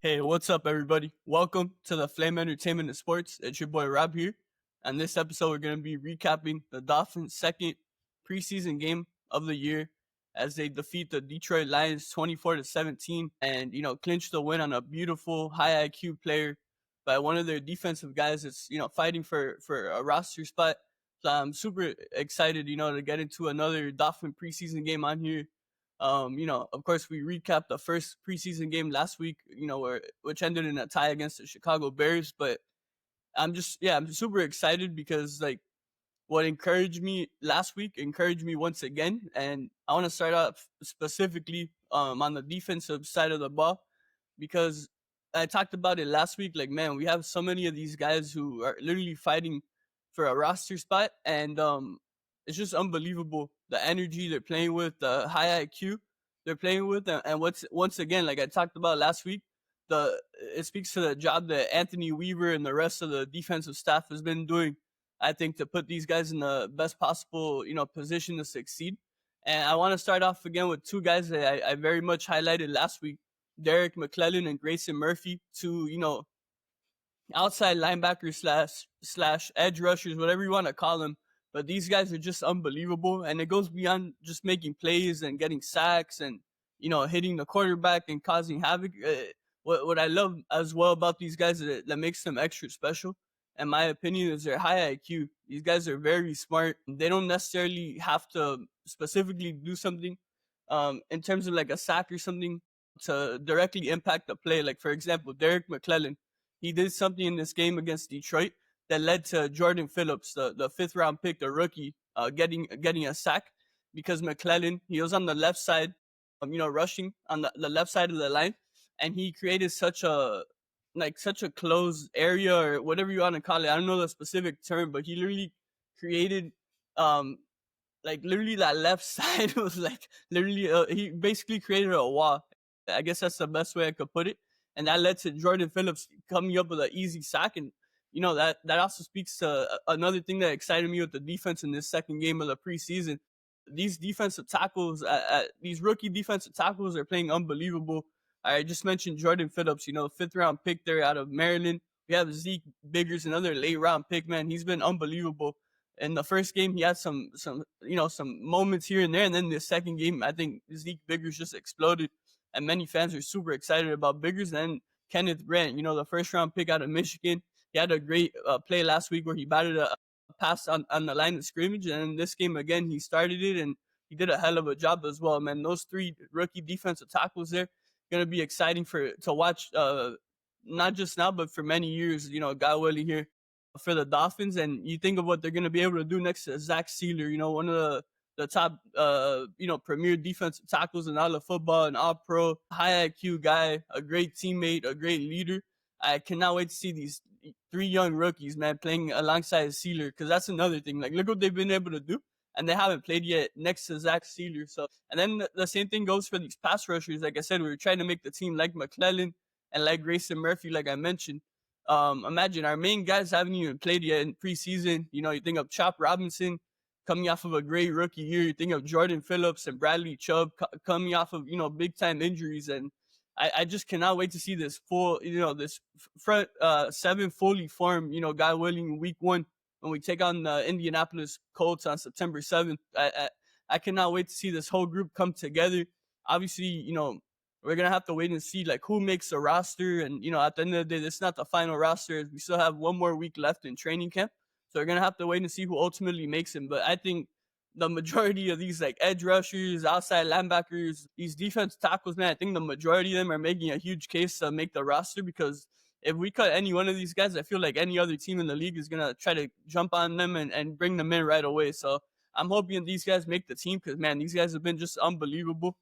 Hey, what's up, everybody? Welcome to the Flame Entertainment and Sports. It's your boy Rob here. And this episode, we're going to be recapping the Dolphins' second preseason game of the year as they defeat the Detroit Lions 24-17 and, clinch the win on a beautiful high IQ player by one of their defensive guys that's, fighting for a roster spot. So I'm super excited, to get into another Dolphin preseason game on here. Of course, we recapped the first preseason game last week, which ended in a tie against the Chicago Bears. But I'm super excited because what encouraged me last week encouraged me once again, and I want to start off specifically on the defensive side of the ball because I talked about it last week. Like, man, we have so many of these guys who are literally fighting for a roster spot, and it's just unbelievable the energy they're playing with, the high IQ they're playing with, and once again, like I talked about last week, it speaks to the job that Anthony Weaver and the rest of the defensive staff has been doing. I think to put these guys in the best possible, position to succeed. And I want to start off again with two guys that I very much highlighted last week: Derrick, McClendon, and Greyson Murphy. Two, outside linebackers slash edge rushers, whatever you want to call them. But these guys are just unbelievable, and it goes beyond just making plays and getting sacks and hitting the quarterback and causing havoc. What I love as well about these guys that makes them extra special, in my opinion, is their high IQ. These guys are very smart. They don't necessarily have to specifically do something in terms of like a sack or something to directly impact the play. Like, for example, Derrick McClellan, he did something in this game against Detroit that led to Jaelan Phillips, the fifth round pick, the rookie, getting a sack because McClellan, he was on the left side, rushing on the left side of the line, and he created such a closed area or whatever you want to call it. I don't know the specific term, but he literally created literally that left side was literally he basically created a wall. I guess that's the best way I could put it. And that led to Jaelan Phillips coming up with an easy sack. And, that also speaks to another thing that excited me with the defense in this second game of the preseason. These defensive tackles, these rookie defensive tackles are playing unbelievable. I just mentioned Jaelan Phillips, fifth round pick there out of Maryland. We have Zeek Biggers, another late round pick, man. He's been unbelievable. In the first game, he had some moments here and there. And then the second game, I think Zeek Biggers just exploded. And many fans are super excited about Biggers. And Kenneth Grant, the first round pick out of Michigan. He had a great play last week where he batted a pass on the line of scrimmage. And in this game, again, he started it and he did a hell of a job as well, man. Those three rookie defensive tackles there, going to be exciting to watch, not just now, but for many years, God willing here for the Dolphins. And you think of what they're going to be able to do next to Zach Sieler, one of the top, premier defensive tackles in all of football, an all-pro, high IQ guy, a great teammate, a great leader. I cannot wait to see these three young rookies, man, playing alongside Sieler, because that's another thing. Like, look what they've been able to do, and they haven't played yet next to Zach Sieler. So, and then the same thing goes for these pass rushers. Like I said, we were trying to make the team like McClellan and like Greyson Murphy, like I mentioned. Imagine our main guys haven't even played yet in preseason. You think of Chop Robinson coming off of a great rookie year. You think of Jaelan Phillips and Bradley Chubb coming off of, big time injuries. And I just cannot wait to see this full, this front seven fully formed, God willing, week one when we take on the Indianapolis Colts on September 7th. I cannot wait to see this whole group come together. Obviously, we're going to have to wait and see like who makes the roster. And, at the end of the day, this is not the final roster. We still have one more week left in training camp. So we're going to have to wait and see who ultimately makes it. But I think the majority of these like edge rushers, outside linebackers, these defense tackles, man, I think the majority of them are making a huge case to make the roster, because if we cut any one of these guys, I feel like any other team in the league is going to try to jump on them and bring them in right away. So I'm hoping these guys make the team because, man, these guys have been just unbelievable.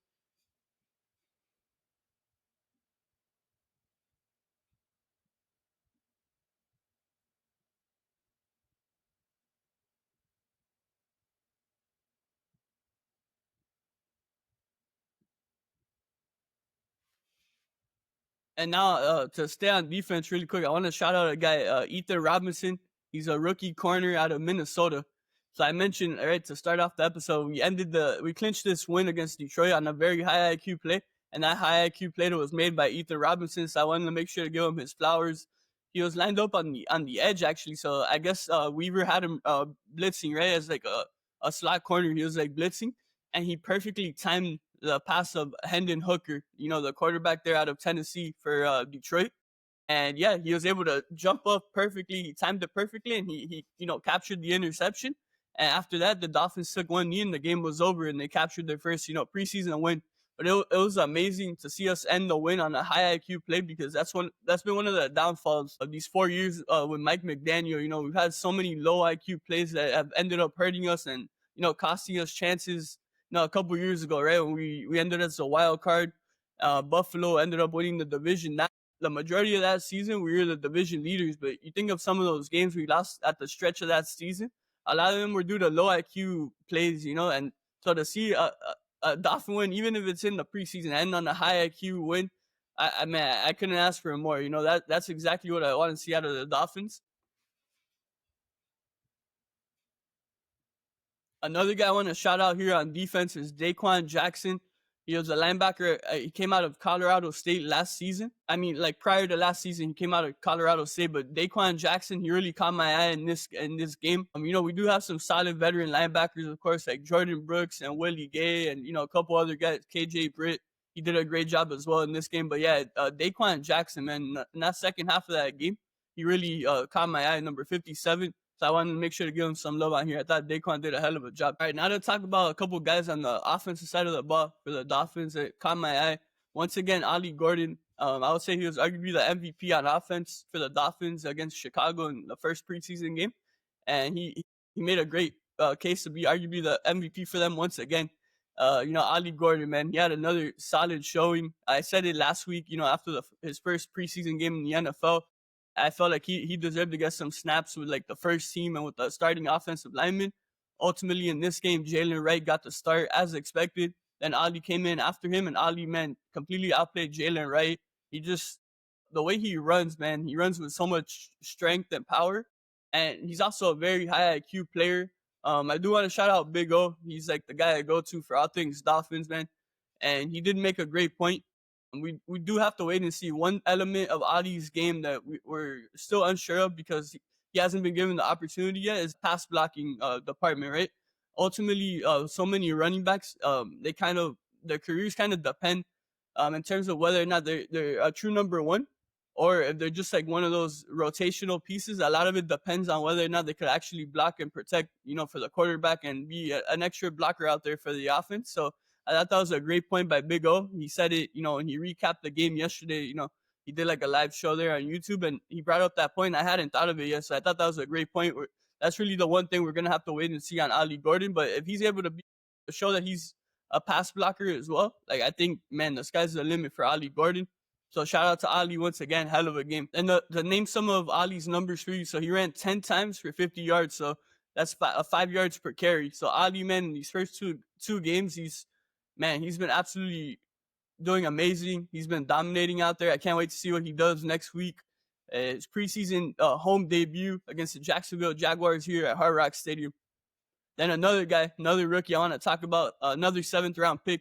And now to stay on defense really quick, I want to shout out a guy, Ethan Robinson. He's a rookie corner out of Minnesota. So I mentioned, all right, to start off the episode, we clinched this win against Detroit on a very high IQ play. and that high IQ play that was made by Ethan Robinson. So I wanted to make sure to give him his flowers. He was lined up on the edge actually, so I guess Weaver had him blitzing right as like a slot corner. He was like blitzing, and he perfectly timed the pass of Hendon Hooker, the quarterback there out of Tennessee for Detroit. And yeah, he was able to jump up perfectly. He timed it perfectly, and he captured the interception. And after that, the Dolphins took one knee, and the game was over, and they captured their first preseason win. But it was amazing to see us end the win on a high IQ play, because that's been one of the downfalls of these 4 years with Mike McDaniel. We've had so many low IQ plays that have ended up hurting us and costing us chances. A couple years ago, right, when we ended as a wild card, Buffalo ended up winning the division. The majority of that season, we were the division leaders. But you think of some of those games we lost at the stretch of that season, a lot of them were due to low IQ plays, and so to see a Dolphin win, even if it's in the preseason, and on a high IQ win, I couldn't ask for more. That's exactly what I want to see out of the Dolphins. Another guy I want to shout out here on defense is Daquin Jackson. He was a linebacker. He came out of Colorado State last season. I mean, like prior to last season, he came out of Colorado State. But Daquin Jackson, he really caught my eye in this game. We do have some solid veteran linebackers, of course, like Jordan Brooks and Willie Gay, and a couple other guys. KJ Britt, he did a great job as well in this game. But yeah, Daquin Jackson, man, in that second half of that game, he really caught my eye, number 57. So I wanted to make sure to give him some love on here. I thought Daquin did a hell of a job. All right, now to talk about a couple guys on the offensive side of the ball for the Dolphins that caught my eye. Once again, Ollie Gordon. I would say he was arguably the MVP on offense for the Dolphins against Chicago in the first preseason game. And he made a great case to be arguably the MVP for them once again. Ollie Gordon, man, he had another solid showing. I said it last week, after his first preseason game in the NFL. I felt like he deserved to get some snaps with like the first team and with the starting offensive lineman. Ultimately, in this game, Jalen Wright got the start as expected. Then Ollie came in after him, and Ollie, man, completely outplayed Jalen Wright. The way he runs, man, he runs with so much strength and power. And he's also a very high IQ player. I do want to shout out Big O. He's like the guy I go to for all things Dolphins, man. And he did make a great point. We do have to wait and see. One element of Ollie's game that we're still unsure of, because he hasn't been given the opportunity yet, is pass blocking department, right? Ultimately, so many running backs, their careers kind of depend in terms of whether or not they're a true number one, or if they're just like one of those rotational pieces. A lot of it depends on whether or not they could actually block and protect, for the quarterback and be an extra blocker out there for the offense. So I thought that was a great point by Big O. He said it, and he recapped the game yesterday. He did like a live show there on YouTube, and he brought up that point. I hadn't thought of it yet, so I thought that was a great point. That's really the one thing we're going to have to wait and see on Ollie Gordon. But if he's able to show that he's a pass blocker as well, like, I think, man, the sky's the limit for Ollie Gordon. So shout out to Ollie once again. Hell of a game. And to name some of Ollie's numbers for you, so he ran 10 times for 50 yards. So that's 5 yards per carry. So Ollie, man, in these first two games, he's been absolutely doing amazing. He's been dominating out there. I can't wait to see what he does next week. His preseason home debut against the Jacksonville Jaguars here at Hard Rock Stadium. Then another rookie I want to talk about, another 7th round pick,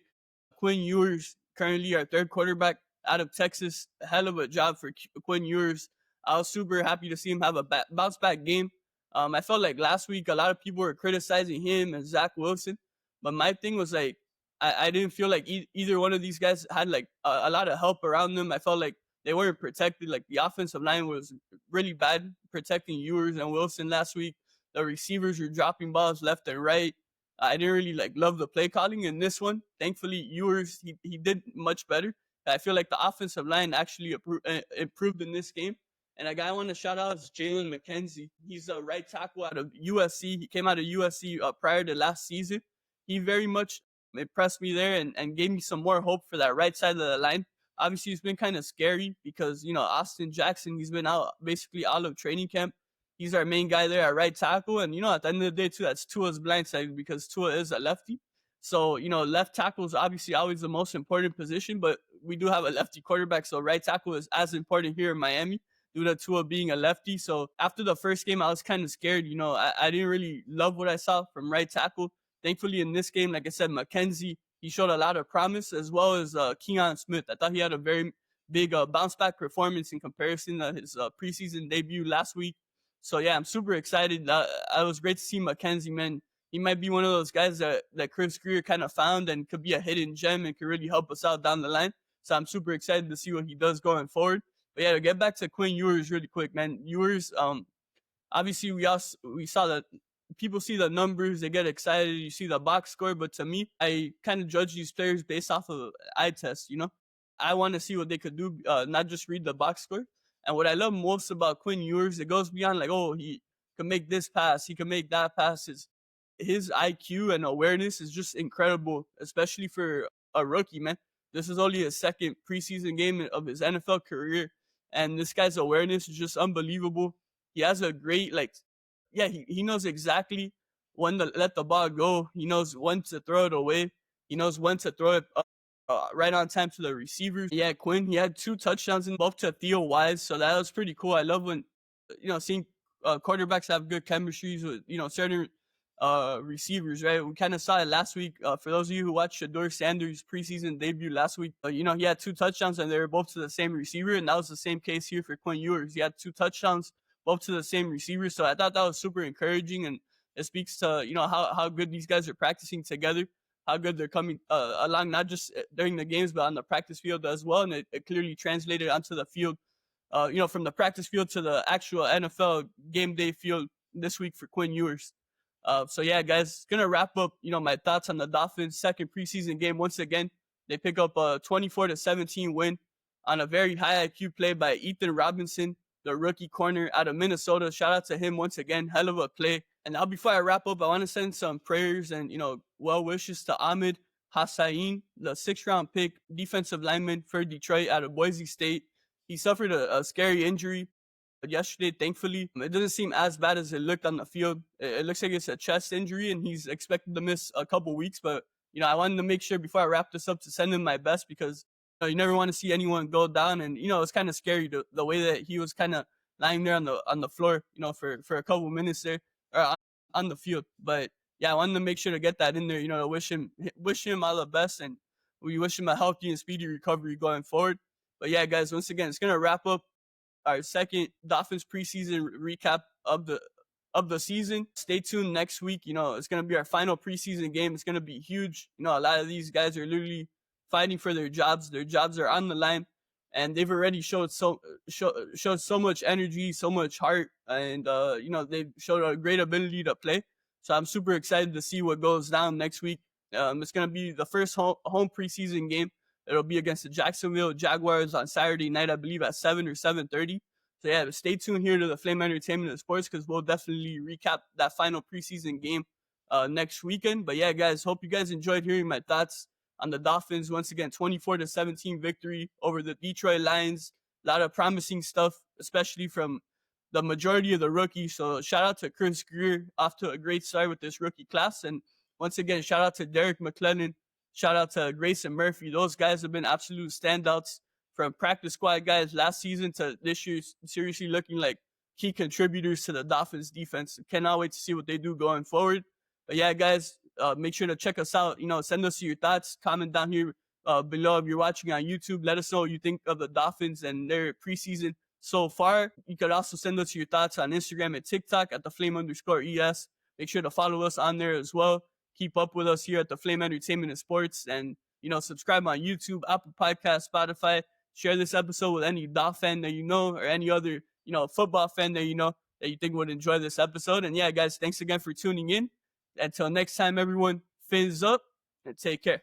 Quinn Ewers, currently our third quarterback out of Texas. A hell of a job for Quinn Ewers. I was super happy to see him have a bounce back game. I felt like last week a lot of people were criticizing him and Zach Wilson, but my thing was like, I didn't feel like either one of these guys had like a lot of help around them. I felt like they weren't protected. Like the offensive line was really bad protecting Ewers and Wilson last week. The receivers were dropping balls left and right. I didn't really like love the play calling in this one. Thankfully, Ewers, he did much better. I feel like the offensive line actually improved in this game. And a guy I want to shout out is Jalen McKenzie. He's a right tackle out of USC. He came out of USC prior to last season. He very much impressed me there and gave me some more hope for that right side of the line. Obviously, it's been kind of scary because, Austin Jackson, he's been out basically all of training camp. He's our main guy there at right tackle. And, at the end of the day, too, that's Tua's blind side because Tua is a lefty. So, left tackle is obviously always the most important position, but we do have a lefty quarterback. So right tackle is as important here in Miami due to Tua being a lefty. So after the first game, I was kind of scared. I didn't really love what I saw from right tackle. Thankfully, in this game, like I said, McKenzie, he showed a lot of promise, as well as Keon Smith. I thought he had a very big bounce back performance in comparison to his preseason debut last week. So yeah, I'm super excited. It was great to see McKenzie, man. He might be one of those guys that Chris Grier kind of found and could be a hidden gem and could really help us out down the line. So I'm super excited to see what he does going forward. But yeah, to get back to Quinn Ewers really quick, man. Ewers, obviously we saw that people see the numbers, they get excited, you see the box score, but to me, I kind of judge these players based off of eye test, you know? I want to see what they could do, not just read the box score. And what I love most about Quinn Ewers, it goes beyond like, oh, he can make this pass, he can make that pass. His IQ and awareness is just incredible, especially for a rookie, man. This is only his second preseason game of his NFL career, and this guy's awareness is just unbelievable. He has a great, he knows exactly when to let the ball go. He knows when to throw it away. He knows when to throw it right on time to the receivers. Yeah, Quinn, he had 2 touchdowns in both to Theo Wise, so that was pretty cool. I love when, seeing quarterbacks have good chemistries with, certain receivers, right? We kind of saw it last week. For those of you who watched Shedeur Sanders' preseason debut last week, he had 2 touchdowns and they were both to the same receiver, and that was the same case here for Quinn Ewers. He had 2 touchdowns, both to the same receiver, so I thought that was super encouraging, and it speaks to, how good these guys are practicing together, how good they're coming along, not just during the games, but on the practice field as well, and it clearly translated onto the field, from the practice field to the actual NFL game day field this week for Quinn Ewers. So yeah, guys, gonna wrap up, my thoughts on the Dolphins' second preseason game. Once again, they pick up a 24-17 win on a very high IQ play by Ethan Robinson, the rookie corner out of Minnesota. Shout out to him once again. Hell of a play. And now before I wrap up, I want to send some prayers and, well wishes to Ahmed Hassain, the 6th-round pick defensive lineman for Detroit out of Boise State. He suffered a scary injury yesterday, thankfully. It doesn't seem as bad as it looked on the field. It looks like it's a chest injury, and he's expected to miss a couple weeks. But, I wanted to make sure before I wrap this up to send him my best, because you never want to see anyone go down. And, it's kind of scary the way that he was kind of lying there on the floor, for a couple minutes there, or on the field. But, yeah, I wanted to make sure to get that in there, to wish him all the best. And we wish him a healthy and speedy recovery going forward. But, yeah, guys, once again, it's going to wrap up our second Dolphins preseason recap of the season. Stay tuned next week. It's going to be our final preseason game. It's going to be huge. A lot of these guys are literally fighting for their jobs. Their jobs are on the line, and they've already showed so much energy, so much heart, and they've showed a great ability to play. So I'm super excited to see what goes down next week. It's going to be the first home preseason game. It'll be against the Jacksonville Jaguars on Saturday night, I believe, at 7 or 7:30. So, yeah, stay tuned here to the Flame Entertainment and Sports, because we'll definitely recap that final preseason game next weekend. But, yeah, guys, hope you guys enjoyed hearing my thoughts on the Dolphins. Once again, 24-17 victory over the Detroit Lions. A lot of promising stuff, especially from the majority of the rookies. So, shout out to Chris Grier, off to a great start with this rookie class. And, once again, shout out to Derrick McClendon. Shout out to Greyson Murphy. Those guys have been absolute standouts, from practice squad guys last season to this year, seriously looking like key contributors to the Dolphins defense. Cannot wait to see what they do going forward. But yeah, guys, make sure to check us out. Send us your thoughts. Comment down here below if you're watching on YouTube. Let us know what you think of the Dolphins and their preseason so far. You could also send us your thoughts on Instagram and TikTok at @theflame_ES. Make sure to follow us on there as well. Keep up with us here at the Flame Entertainment and Sports, and, subscribe on YouTube, Apple Podcasts, Spotify. Share this episode with any Dolphin fan that you know, or any other, football fan that you know that you think would enjoy this episode. And yeah, guys, thanks again for tuning in. Until next time, everyone, fins up and take care.